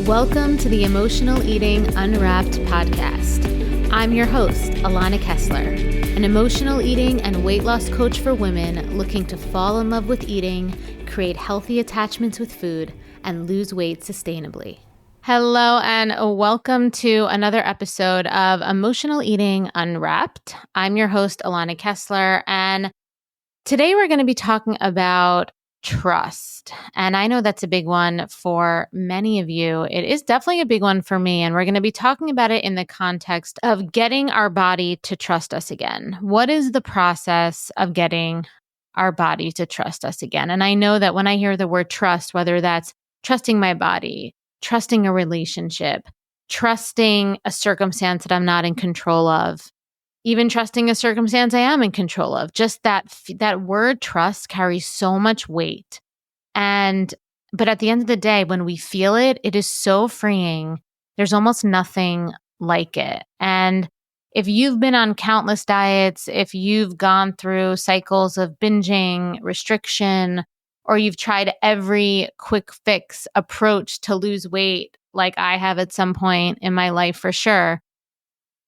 Welcome to the Emotional Eating Unwrapped podcast. I'm your host, Alana Kessler, an emotional eating and weight loss coach for women looking to fall in love with eating, create healthy attachments with food, and lose weight sustainably. Hello, and welcome to another episode of Emotional Eating Unwrapped. I'm your host, Alana Kessler, and today we're going to be talking about trust. And I know that's a big one for many of you. It is definitely a big one for me. And we're going to be talking about it in the context of getting our body to trust us again. What is the process of getting our body to trust us again? And I know that when I hear the word trust, whether that's trusting my body, trusting a relationship, trusting a circumstance that I'm not in control of, even trusting a circumstance I am in control of. Just that word trust carries so much weight. But at the end of the day, when we feel it, it is so freeing. There's almost nothing like it. And if you've been on countless diets, if you've gone through cycles of binging, restriction, or you've tried every quick fix approach to lose weight, like I have at some point in my life for sure,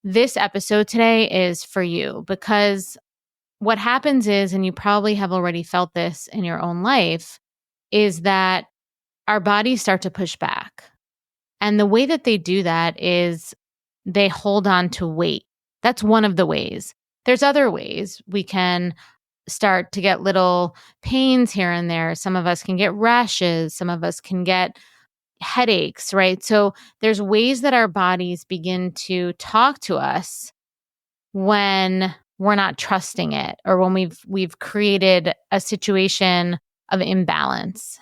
this episode today is for you, because what happens is, and you probably have already felt this in your own life, is that our bodies start to push back. And the way that they do that is they hold on to weight. That's one of the ways. There's other ways. We can start to get little pains here and there. Some of us can get rashes. Some of us can get headaches, right? So there's ways that our bodies begin to talk to us when we're not trusting it, or when we've created a situation of imbalance.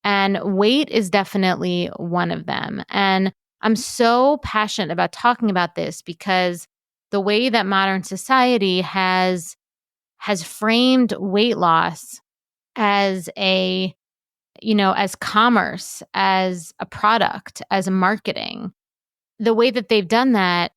And weight is definitely one of them. And I'm so passionate about talking about this because the way that modern society has framed weight loss as as commerce, as a product, as a marketing, the way that they've done that,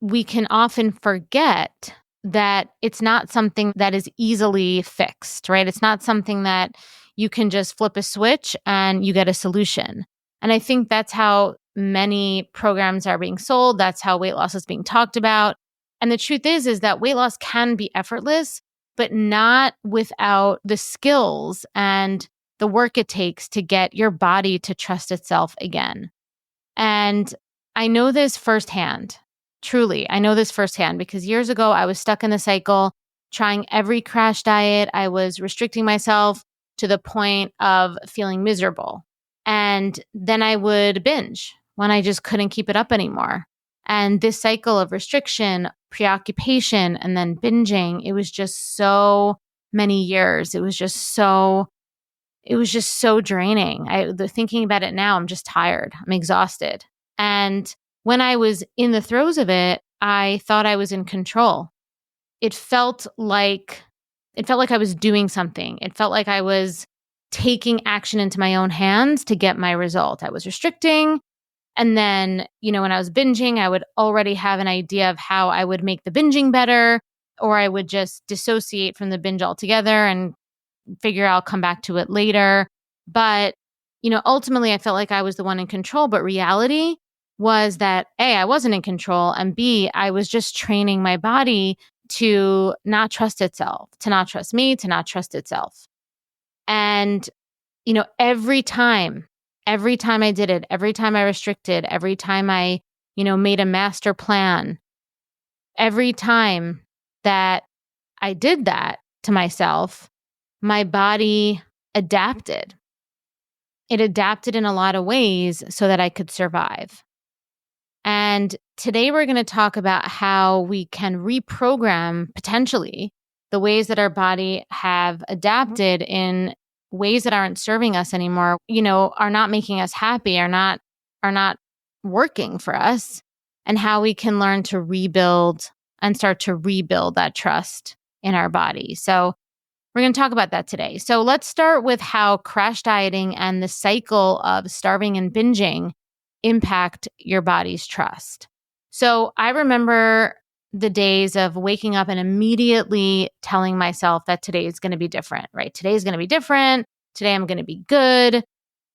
we can often forget that it's not something that is easily fixed, right? It's not something that you can just flip a switch and you get a solution. And I think that's how many programs are being sold. That's how weight loss is being talked about. And the truth is that weight loss can be effortless, but not without the skills and the work it takes to get your body to trust itself again. And I know this firsthand. Truly, I know this firsthand because years ago I was stuck in the cycle, trying every crash diet. I was restricting myself to the point of feeling miserable. And then I would binge when I just couldn't keep it up anymore. And this cycle of restriction, preoccupation, and then binging, it was just so many years. It was just so draining. Thinking about it now, I'm just tired. I'm exhausted. And when I was in the throes of it, I thought I was in control. It felt like I was doing something. It felt like I was taking action into my own hands to get my result. I was restricting. And then, when I was binging, I would already have an idea of how I would make the binging better, or I would just dissociate from the binge altogether and figure I'll come back to it later. But, ultimately I felt like I was the one in control, but reality was that A, I wasn't in control, and B, I was just training my body to not trust itself, to not trust me, to not trust itself. And, every time I did it, every time I restricted, every time I, made a master plan, every time that I did that to myself, my body adapted. It adapted in a lot of ways so that I could survive. And today we're going to talk about how we can reprogram potentially the ways that our body have adapted in ways that aren't serving us anymore, are not making us happy, are not working for us, and how we can learn to rebuild and start to rebuild that trust in our body. So we're going to talk about that today. So let's start with how crash dieting and the cycle of starving and binging impact your body's trust. So I remember the days of waking up and immediately telling myself that today is going to be different, right? Today is going to be different. Today I'm going to be good.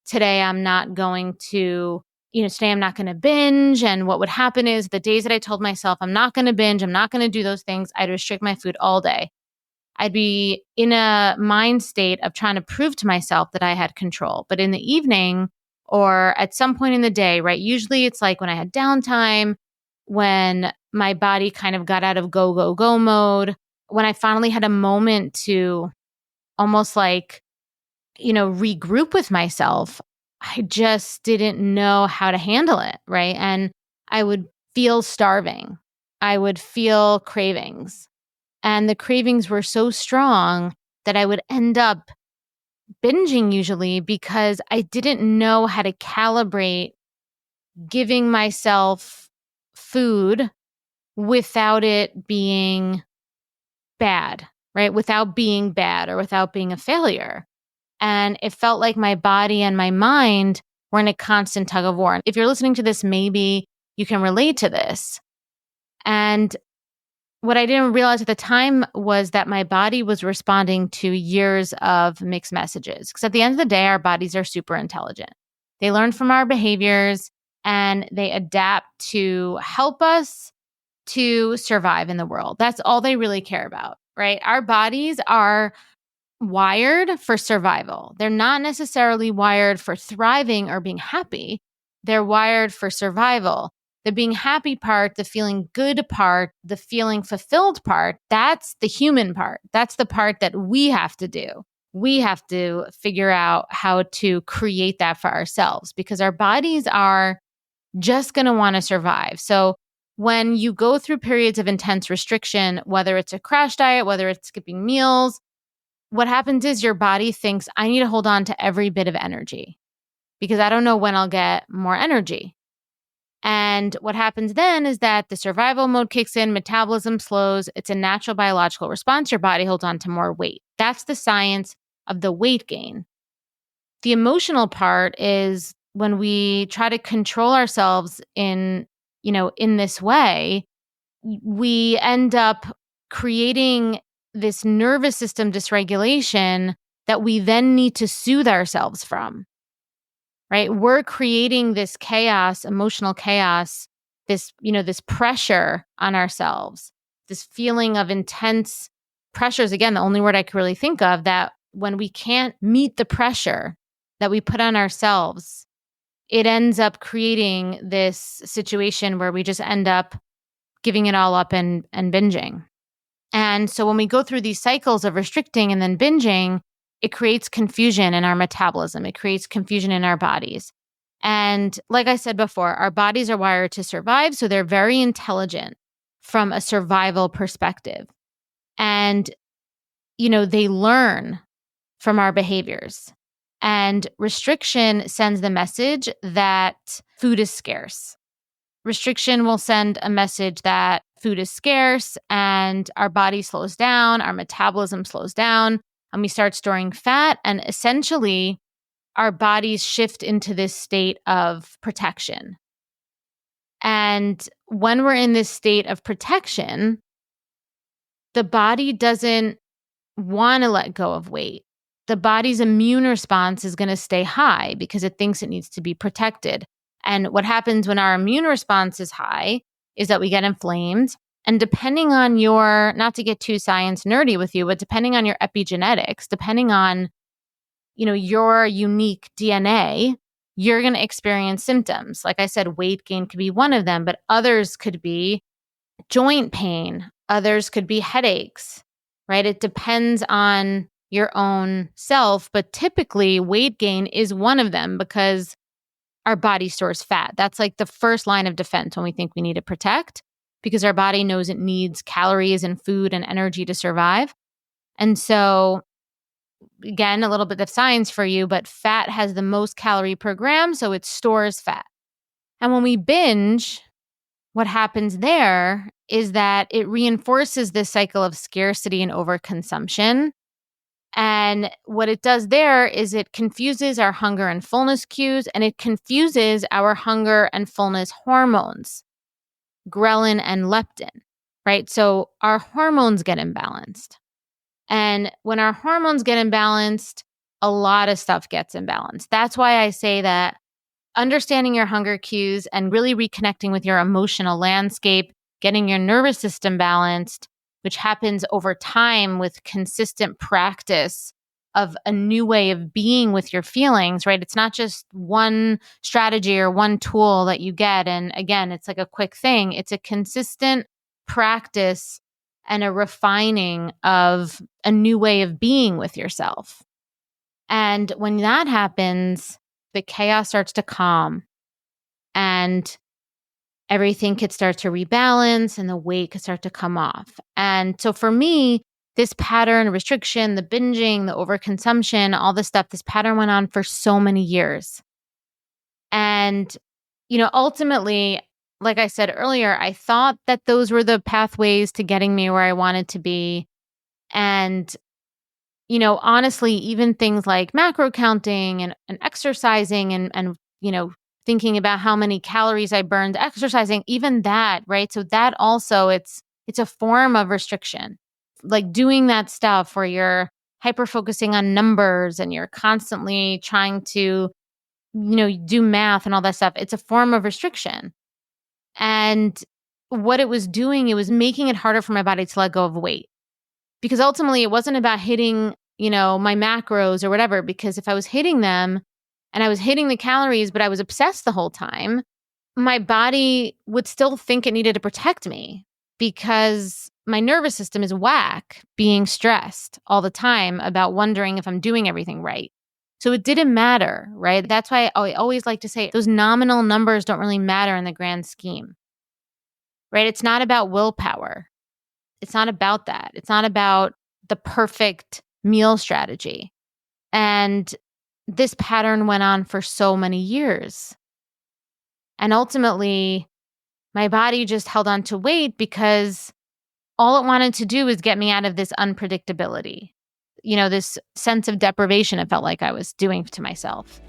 Today I'm not going to today I'm not going to binge. And what would happen is the days that I told myself I'm not going to binge, I'm not going to do those things, I'd restrict my food all day. I'd be in a mind state of trying to prove to myself that I had control. But in the evening or at some point in the day, right? Usually it's like when I had downtime, when my body kind of got out of go, go, go mode, when I finally had a moment to almost like, regroup with myself, I just didn't know how to handle it, right? And I would feel starving. I would feel cravings. And the cravings were so strong that I would end up binging usually because I didn't know how to calibrate giving myself food without it being bad, right? Without being bad or without being a failure. And it felt like my body and my mind were in a constant tug of war. If you're listening to this, maybe you can relate to this. And what I didn't realize at the time was that my body was responding to years of mixed messages. Because at the end of the day, our bodies are super intelligent. They learn from our behaviors and they adapt to help us to survive in the world. That's all they really care about, right? Our bodies are wired for survival. They're not necessarily wired for thriving or being happy. They're wired for survival. The being happy part, the feeling good part, the feeling fulfilled part, that's the human part. That's the part that we have to do. We have to figure out how to create that for ourselves because our bodies are just going to want to survive. So when you go through periods of intense restriction, whether it's a crash diet, whether it's skipping meals, what happens is your body thinks, I need to hold on to every bit of energy because I don't know when I'll get more energy. And what happens then is that the survival mode kicks in, metabolism slows. It's a natural biological response. Your body holds on to more weight. That's the science of the weight gain. The emotional part is when we try to control ourselves in this way, we end up creating this nervous system dysregulation that we then need to soothe ourselves from, right? We're creating this chaos, emotional chaos, this pressure on ourselves, this feeling of intense pressures. Again, the only word I could really think of, that when we can't meet the pressure that we put on ourselves, it ends up creating this situation where we just end up giving it all up and binging. And so when we go through these cycles of restricting and then binging, it creates confusion in our metabolism. It creates confusion in our bodies. And like I said before, our bodies are wired to survive. So they're very intelligent from a survival perspective. And, they learn from our behaviors. And restriction sends the message that food is scarce. Restriction will send a message that food is scarce and our body slows down, our metabolism slows down, and we start storing fat. And essentially, our bodies shift into this state of protection. And when we're in this state of protection, the body doesn't want to let go of weight. The body's immune response is going to stay high because it thinks it needs to be protected. And what happens when our immune response is high is that we get inflamed. And depending on not to get too science nerdy with you, but depending on your epigenetics, depending on, your unique DNA, you're going to experience symptoms. Like I said, weight gain could be one of them, but others could be joint pain. Others could be headaches, right? It depends on your own self, but typically weight gain is one of them because our body stores fat. That's like the first line of defense when we think we need to protect, because our body knows it needs calories and food and energy to survive. And so, again, a little bit of science for you, but fat has the most calorie per gram, so it stores fat. And when we binge, what happens there is that it reinforces this cycle of scarcity and overconsumption. And what it does there is it confuses our hunger and fullness cues, and it confuses our hunger and fullness hormones, ghrelin and leptin, right? So our hormones get imbalanced. And when our hormones get imbalanced, a lot of stuff gets imbalanced. That's why I say that understanding your hunger cues and really reconnecting with your emotional landscape, getting your nervous system balanced, which happens over time with consistent practice of a new way of being with your feelings, right? It's not just one strategy or one tool that you get. And again, it's like a quick thing. It's a consistent practice and a refining of a new way of being with yourself. And when that happens, the chaos starts to calm and everything could start to rebalance and the weight could start to come off. And so for me, this pattern, restriction, the binging, the overconsumption, all this stuff, this pattern went on for so many years. And, ultimately, like I said earlier, I thought that those were the pathways to getting me where I wanted to be. And honestly, even things like macro counting and exercising and thinking about how many calories I burned exercising, even that, right? So that also it's a form of restriction. Like doing that stuff where you're hyper focusing on numbers and you're constantly trying to, do math and all that stuff. It's a form of restriction. And what it was doing, it was making it harder for my body to let go of weight. Because ultimately it wasn't about hitting, my macros or whatever, because if I was hitting them and I was hitting the calories, but I was obsessed the whole time, my body would still think it needed to protect me because my nervous system is whack, being stressed all the time about wondering if I'm doing everything right. So it didn't matter, right? That's why I always like to say those nominal numbers don't really matter in the grand scheme, right? It's not about willpower. It's not about that. It's not about the perfect meal strategy. And this pattern went on for so many years. And ultimately, my body just held on to weight because all it wanted to do was get me out of this unpredictability, this sense of deprivation it felt like I was doing to myself,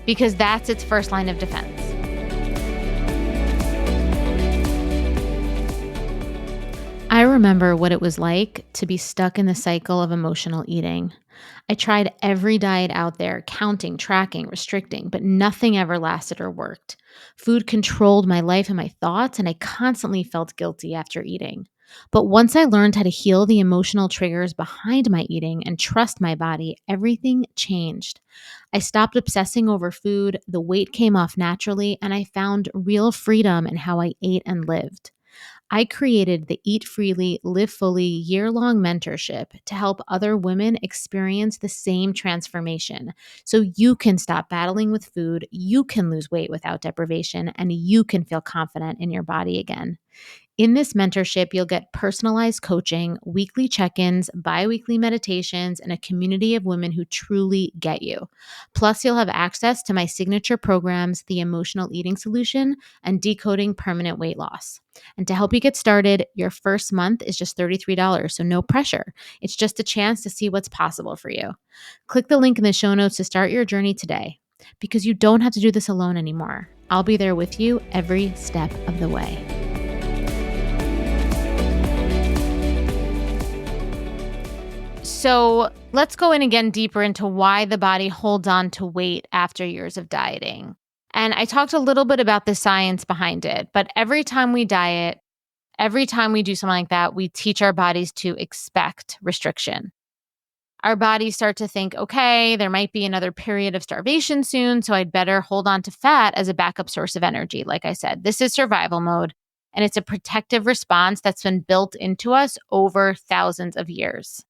because that's its first line of defense. I remember what it was like to be stuck in the cycle of emotional eating. I tried every diet out there, counting, tracking, restricting, but nothing ever lasted or worked. Food controlled my life and my thoughts, and I constantly felt guilty after eating. But once I learned how to heal the emotional triggers behind my eating and trust my body, everything changed. I stopped obsessing over food, the weight came off naturally, and I found real freedom in how I ate and lived. I created the Eat Freely, Live Fully year-long mentorship to help other women experience the same transformation. So you can stop battling with food, you can lose weight without deprivation, and you can feel confident in your body again. In this mentorship, you'll get personalized coaching, weekly check-ins, bi-weekly meditations, and a community of women who truly get you. Plus, you'll have access to my signature programs, The Emotional Eating Solution and Decoding Permanent Weight Loss. And to help you get started, your first month is just $33, so no pressure. It's just a chance to see what's possible for you. Click the link in the show notes to start your journey today, because you don't have to do this alone anymore. I'll be there with you every step of the way. So let's go in again deeper into why the body holds on to weight after years of dieting. And I talked a little bit about the science behind it, but every time we diet, every time we do something like that, we teach our bodies to expect restriction. Our bodies start to think, okay, there might be another period of starvation soon, so I'd better hold on to fat as a backup source of energy. Like I said, this is survival mode, and it's a protective response that's been built into us over thousands of years.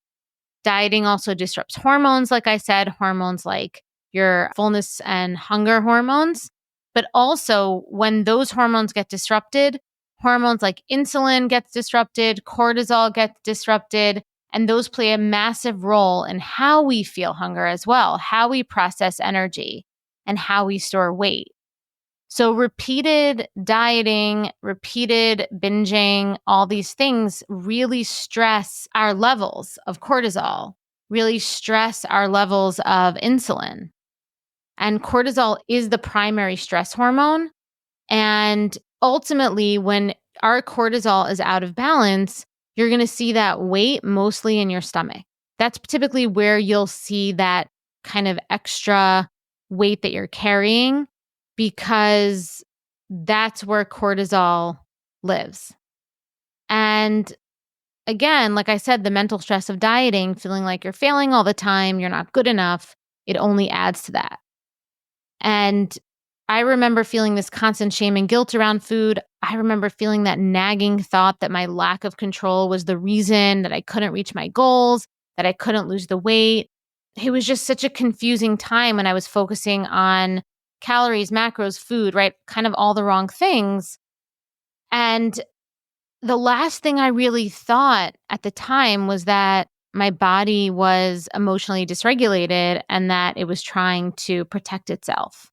Dieting also disrupts hormones, like I said, hormones like your fullness and hunger hormones. But also, when those hormones get disrupted, hormones like insulin gets disrupted, cortisol gets disrupted, and those play a massive role in how we feel hunger as well, how we process energy, and how we store weight. So repeated dieting, repeated binging, all these things really stress our levels of cortisol, really stress our levels of insulin. And cortisol is the primary stress hormone. And ultimately, when our cortisol is out of balance, you're going to see that weight mostly in your stomach. That's typically where you'll see that kind of extra weight that you're carrying, because that's where cortisol lives. And again, like I said, the mental stress of dieting, feeling like you're failing all the time, you're not good enough, it only adds to that. And I remember feeling this constant shame and guilt around food. I remember feeling that nagging thought that my lack of control was the reason that I couldn't reach my goals, that I couldn't lose the weight. It was just such a confusing time when I was focusing on calories, macros, food, right? Kind of all the wrong things. And the last thing I really thought at the time was that my body was emotionally dysregulated and that it was trying to protect itself.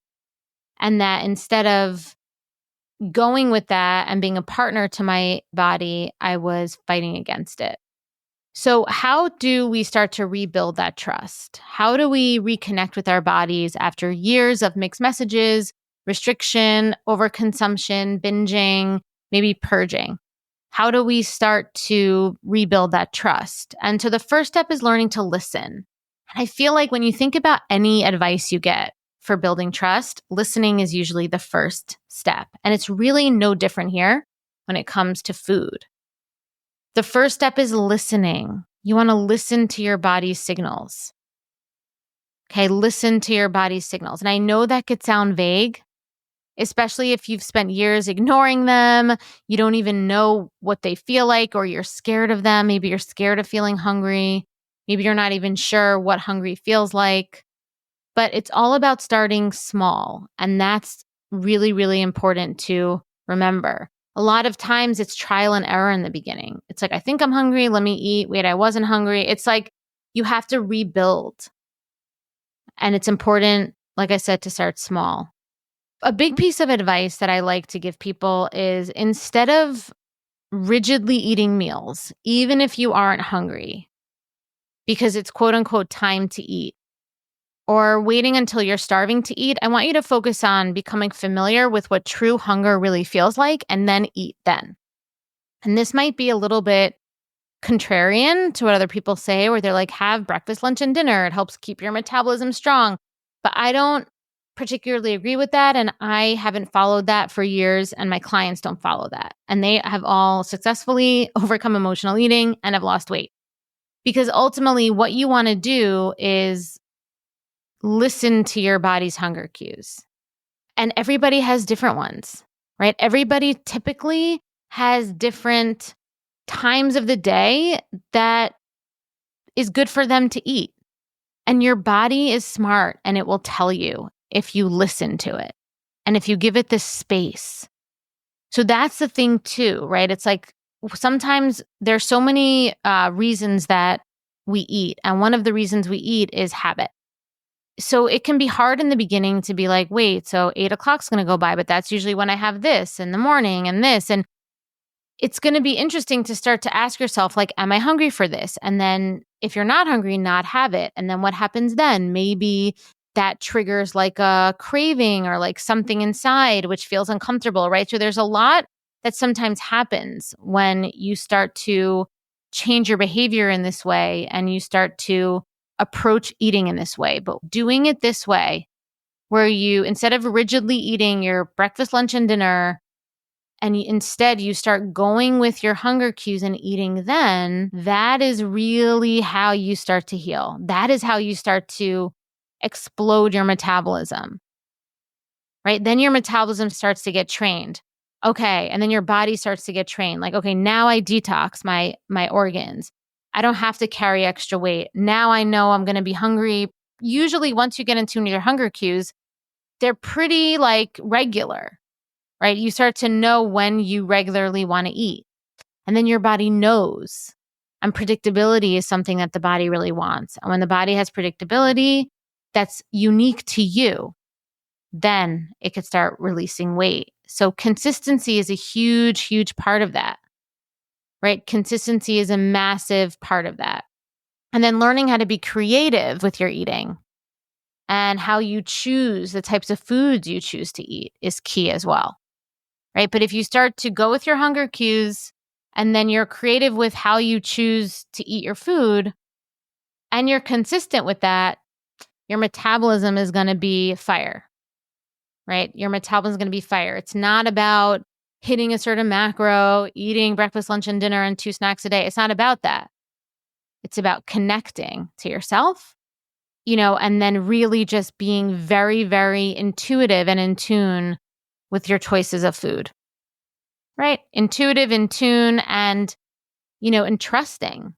And that instead of going with that and being a partner to my body, I was fighting against it. So, how do we start to rebuild that trust? How do we reconnect with our bodies after years of mixed messages, restriction, overconsumption, binging, maybe purging? How do we start to rebuild that trust? And so the first step is learning to listen. And I feel like when you think about any advice you get for building trust, listening is usually the first step. And it's really no different here when it comes to food. The first step is listening. You want to listen to your body's signals. Okay, listen to your body's signals. And I know that could sound vague, especially if you've spent years ignoring them. You don't even know what they feel like, or you're scared of them. Maybe you're scared of feeling hungry. Maybe you're not even sure what hungry feels like. But it's all about starting small. And that's really, really important to remember. A lot of times it's trial and error in the beginning. It's like, I think I'm hungry. Let me eat. Wait, I wasn't hungry. It's like you have to rebuild. And it's important, like I said, to start small. A big piece of advice that I like to give people is instead of rigidly eating meals, even if you aren't hungry, because it's quote unquote time to eat, or waiting until you're starving to eat, I want you to focus on becoming familiar with what true hunger really feels like and then eat then. And this might be a little bit contrarian to what other people say, where they're like, have breakfast, lunch, and dinner. It helps keep your metabolism strong. But I don't particularly agree with that. And I haven't followed that for years. And my clients don't follow that. And they have all successfully overcome emotional eating and have lost weight. Because ultimately, what you want to do is listen to your body's hunger cues. And everybody has different ones, right? Everybody typically has different times of the day that is good for them to eat. And your body is smart and it will tell you if you listen to it and if you give it the space. So that's the thing too, right? It's like sometimes there's so many reasons that we eat. And one of the reasons we eat is habit. So it can be hard in the beginning to be like, wait, so 8 o'clock is going to go by, but that's usually when I have this in the morning and this. And it's going to be interesting to start to ask yourself, like, am I hungry for this? And then if you're not hungry, not have it. And then what happens then? Maybe that triggers like a craving or like something inside, which feels uncomfortable, right? So there's a lot that sometimes happens when you start to change your behavior in this way and you start to approach eating in this way. But doing it this way, where you, instead of rigidly eating your breakfast, lunch, and dinner, and instead you start going with your hunger cues and eating then, that is really how you start to heal. That is how you start to explode your metabolism, right? Then your metabolism starts to get trained. Okay. And then your body starts to get trained. Like, okay, now I detox my organs. I don't have to carry extra weight. Now I know I'm going to be hungry. Usually once you get in tune with your hunger cues, they're pretty like regular, right? You start to know when you regularly want to eat. And then your body knows. And predictability is something that the body really wants. And when the body has predictability that's unique to you, then it could start releasing weight. So consistency is a huge, huge part of that, right? Consistency is a massive part of that. And then learning how to be creative with your eating and how you choose the types of foods you choose to eat is key as well. Right? But if you start to go with your hunger cues and then you're creative with how you choose to eat your food and you're consistent with that, your metabolism is going to be fire, right? Your metabolism is going to be fire. It's not about hitting a certain macro, eating breakfast, lunch, and dinner and 2 snacks a day. It's not about that. It's about connecting to yourself, and then really just being very, very intuitive and in tune with your choices of food, right? Intuitive, in tune, and, and trusting.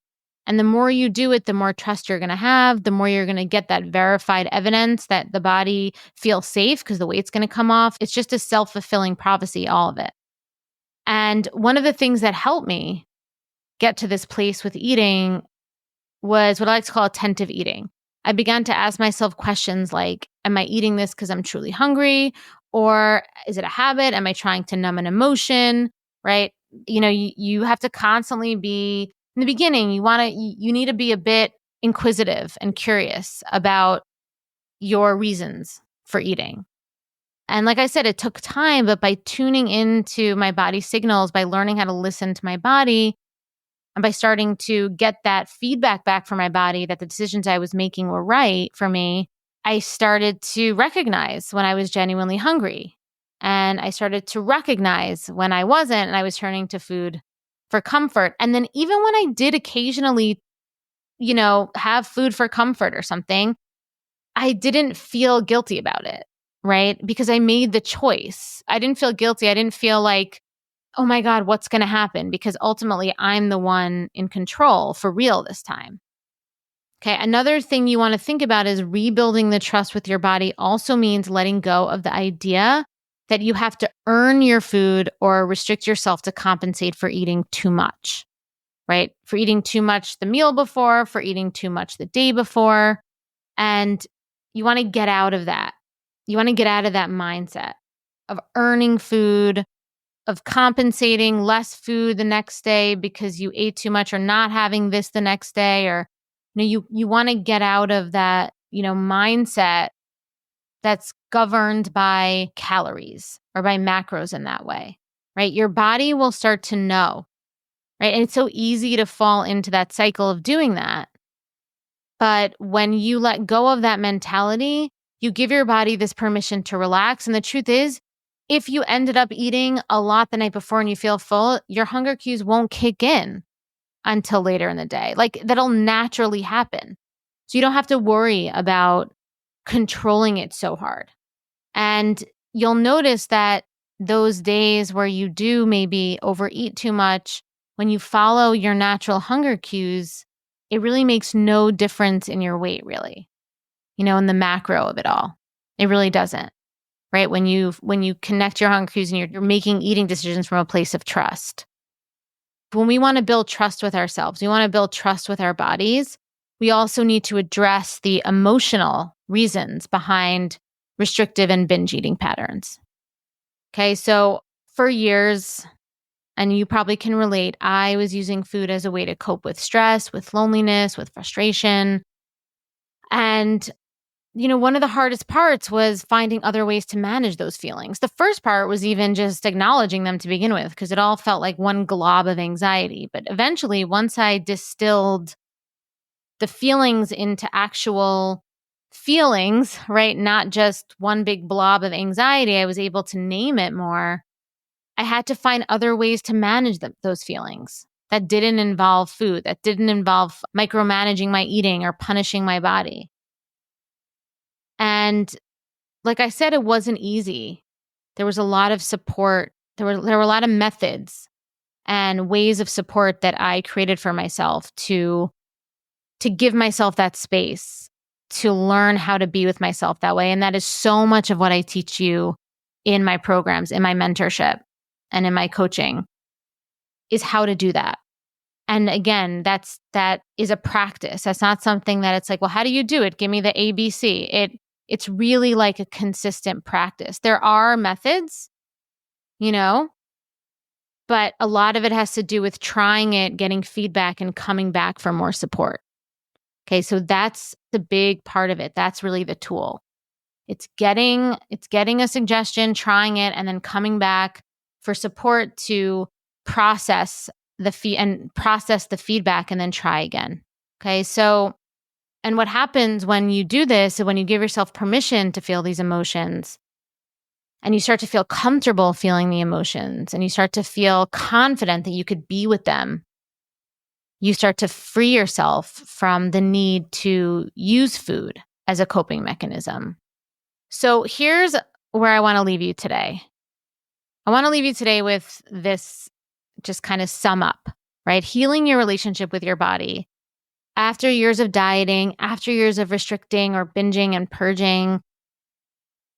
And the more you do it, the more trust you're going to have, the more you're going to get that verified evidence that the body feels safe because the weight's going to come off. It's just a self-fulfilling prophecy, all of it. And one of the things that helped me get to this place with eating was what I like to call attentive eating. I began to ask myself questions like, am I eating this because I'm truly hungry? Or is it a habit? Am I trying to numb an emotion? Right? You have to constantly be, in the beginning, you need to be a bit inquisitive and curious about your reasons for eating. And like I said, it took time, but by tuning into my body signals, by learning how to listen to my body, and by starting to get that feedback back from my body that the decisions I was making were right for me, I started to recognize when I was genuinely hungry. And I started to recognize when I wasn't, and I was turning to food for comfort. And then even when I did occasionally, have food for comfort or something, I didn't feel guilty about it, right? Because I made the choice. I didn't feel guilty. I didn't feel like, oh my God, what's going to happen? Because ultimately I'm the one in control for real this time. Okay. Another thing you want to think about is rebuilding the trust with your body also means letting go of the idea that you have to earn your food or restrict yourself to compensate for eating too much, right? For eating too much the meal before, for eating too much the day before. And you want to get out of that. You want to get out of that mindset of earning food, of compensating less food the next day because you ate too much, or not having this the next day, or you want to get out of that, mindset that's governed by calories or by macros in that way, right? Your body will start to know, right? And it's so easy to fall into that cycle of doing that. But when you let go of that mentality, you give your body this permission to relax. And the truth is, if you ended up eating a lot the night before and you feel full, your hunger cues won't kick in until later in the day. Like, that'll naturally happen. So you don't have to worry about controlling it so hard. And you'll notice that those days where you do maybe overeat too much, when you follow your natural hunger cues, it really makes no difference in your weight, really, in the macro of it all. It really doesn't, right? When you connect your hunger cues and you're making eating decisions from a place of trust. When we want to build trust with ourselves, we want to build trust with our bodies, we also need to address the emotional reasons behind restrictive and binge eating patterns. Okay, so for years, and you probably can relate, I was using food as a way to cope with stress, with loneliness, with frustration. And, one of the hardest parts was finding other ways to manage those feelings. The first part was even just acknowledging them to begin with, because it all felt like one glob of anxiety. But eventually, once I distilled the feelings into actual feelings, right? Not just one big blob of anxiety, I was able to name it more. I had to find other ways to manage those feelings that didn't involve food, that didn't involve micromanaging my eating or punishing my body. And like I said, it wasn't easy. There was a lot of support. There were a lot of methods and ways of support that I created for myself to give myself that space to learn how to be with myself that way. And that is so much of what I teach you in my programs, in my mentorship, and in my coaching, is how to do that. And again, that is a practice. That's not something that it's like, well, how do you do it? Give me the ABC. It's really like a consistent practice. There are methods, but a lot of it has to do with trying it, getting feedback, and coming back for more support. Okay, so that's the big part of it. That's really the tool. It's getting a suggestion, trying it, and then coming back for support to process the feedback and then try again. Okay, so, and what happens when you do this, when you give yourself permission to feel these emotions, and you start to feel comfortable feeling the emotions, and you start to feel confident that you could be with them, you start to free yourself from the need to use food as a coping mechanism. So here's where I want to leave you today. I want to leave you today with this, just kind of sum up, right? Healing your relationship with your body. After years of dieting, after years of restricting or binging and purging,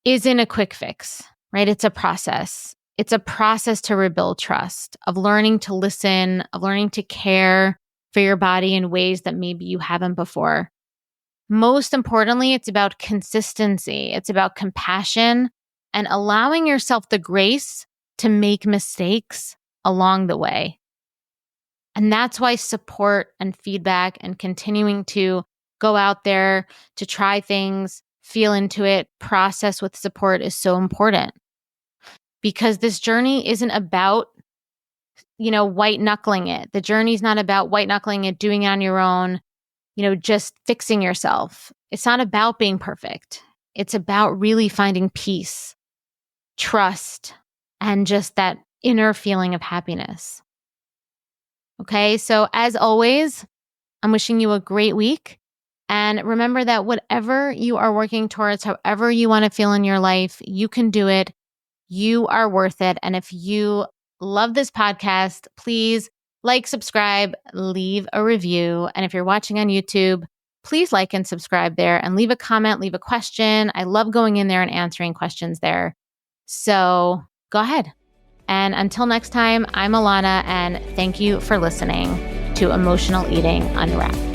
isn't a quick fix, right? It's a process. It's a process to rebuild trust, of learning to listen, of learning to care for your body in ways that maybe you haven't before. Most importantly, it's about consistency. It's about compassion and allowing yourself the grace to make mistakes along the way. And that's why support and feedback and continuing to go out there to try things, feel into it, process with support is so important. Because this journey isn't about, white knuckling it. The journey's not about white knuckling it, doing it on your own, just fixing yourself. It's not about being perfect. It's about really finding peace, trust, and just that inner feeling of happiness. Okay, so as always, I'm wishing you a great week. And remember that whatever you are working towards, however you want to feel in your life, you can do it. You are worth it. And if you love this podcast, please like, subscribe, leave a review. And if you're watching on YouTube, please like and subscribe there and leave a comment, leave a question. I love going in there and answering questions there. So go ahead. And until next time, I'm Alana, and thank you for listening to Emotional Eating Unwrapped.